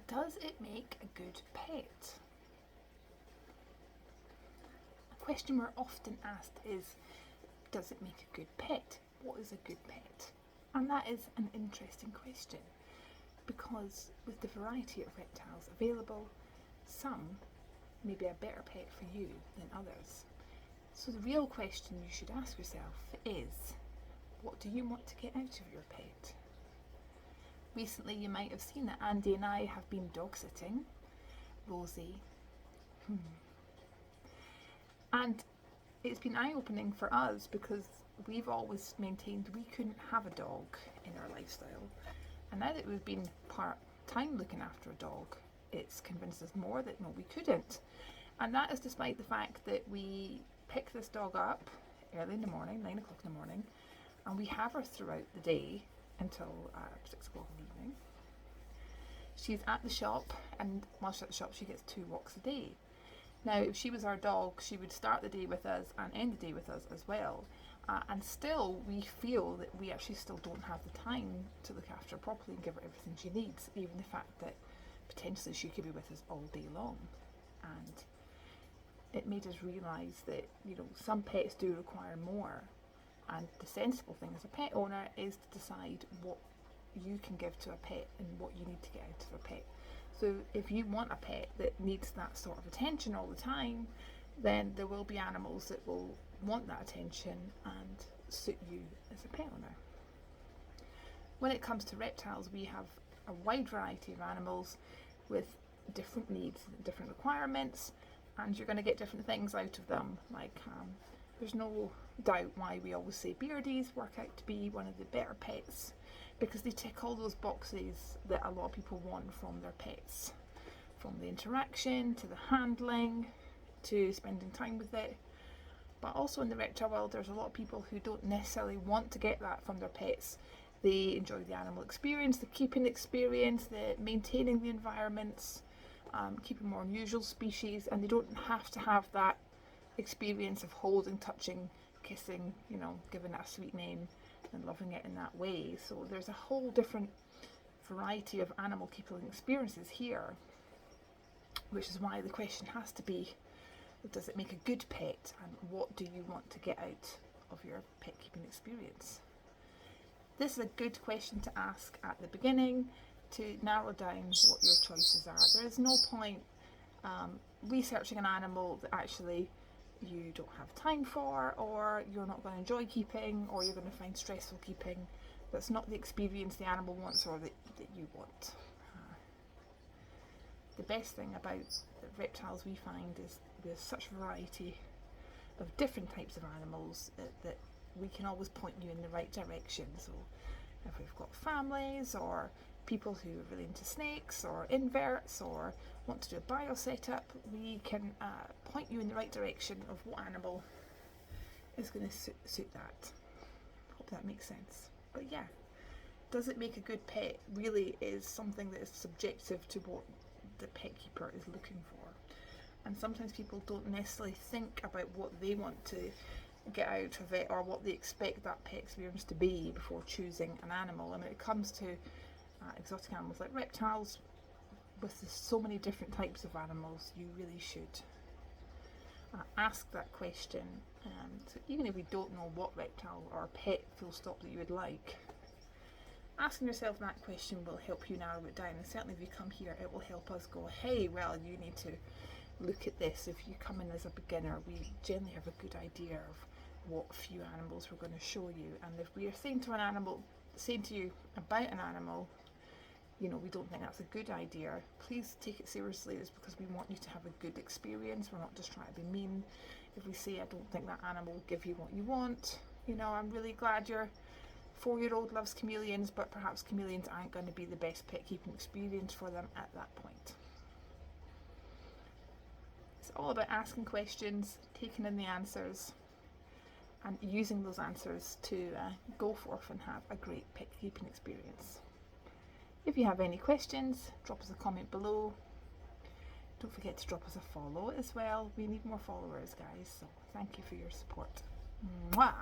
Does it make a good pet? A question we're often asked is, does it make a good pet? What is a good pet? And that is an interesting question, because with the variety of reptiles available, some may be a better pet for you than others. So the real question you should ask yourself is, what do you want to get out of your pet? Recently you might have seen that Andy and I have been dog sitting Rosie. And it's been eye-opening for us, because we've always maintained we couldn't have a dog in our lifestyle. And now that we've been part-time looking after a dog, it's convinced us more that no, we couldn't. And that is despite the fact that we pick this dog up early in the morning, 9 o'clock in the morning, and we have her throughout the day until 6 o'clock in the evening. She's at the shop, and while she's at the shop she gets 2 walks a day. Now if she was our dog, she would start the day with us and end the day with us as well, and still we feel that we actually still don't have the time to look after her properly and give her everything she needs, even the fact that potentially she could be with us all day long. And it made us realise that, you know, some pets do require more, and the sensible thing as a pet owner is to decide what you can give to a pet and what you need to get out of a pet. So if you want a pet that needs that sort of attention all the time, then there will be animals that will want that attention and suit you as a pet owner. When it comes to reptiles, we have a wide variety of animals with different needs, different requirements, and you're going to get different things out of them. Like there's no doubt why we always say beardies work out to be one of the better pets, because they tick all those boxes that a lot of people want from their pets, from the interaction to the handling to spending time with it. But also in the reptile world, there's a lot of people who don't necessarily want to get that from their pets. They enjoy the animal experience, the keeping experience, the maintaining the environments, keeping more unusual species, and they don't have to have that experience of holding, touching, kissing, you know, giving it a sweet name and loving it in that way. So there's a whole different variety of animal keeping experiences here, which is why the question has to be, does it make a good pet, and what do you want to get out of your pet keeping experience? This is a good question to ask at the beginning to narrow down what your choices are. There is no point researching an animal that actually you don't have time for, or you're not going to enjoy keeping, or you're going to find stressful keeping. That's not the experience the animal wants or that you want. The best thing about the reptiles we find is there's such variety of different types of animals that we can always point you in the right direction. So if we've got families or people who are really into snakes or inverts or want to do a bio setup, we can point you in the right direction of what animal is going to suit that. Hope that makes sense. But yeah, does it make a good pet really is something that is subjective to what the pet keeper is looking for. And sometimes people don't necessarily think about what they want to get out of it or what they expect that pet experience to be before choosing an animal. And when it comes to exotic animals like reptiles, with so many different types of animals, you really should ask that question. So even if you don't know what reptile or pet full stop that you would like, asking yourself that question will help you narrow it down. And certainly if you come here, it will help us go, hey, well, you need to look at this. If you come in as a beginner, we generally have a good idea of what few animals we're going to show you. And if we are saying to you about an animal, you know, we don't think that's a good idea, please take it seriously. It's because we want you to have a good experience. We're not just trying to be mean. If we say, I don't think that animal will give you what you want, you know, I'm really glad your 4-year-old loves chameleons, but perhaps chameleons aren't going to be the best pet keeping experience for them at that point. It's all about asking questions, taking in the answers, and using those answers to go forth and have a great pet keeping experience. If you have any questions, drop us a comment below. Don't forget to drop us a follow as well. We need more followers, guys, so thank you for your support. Mwah!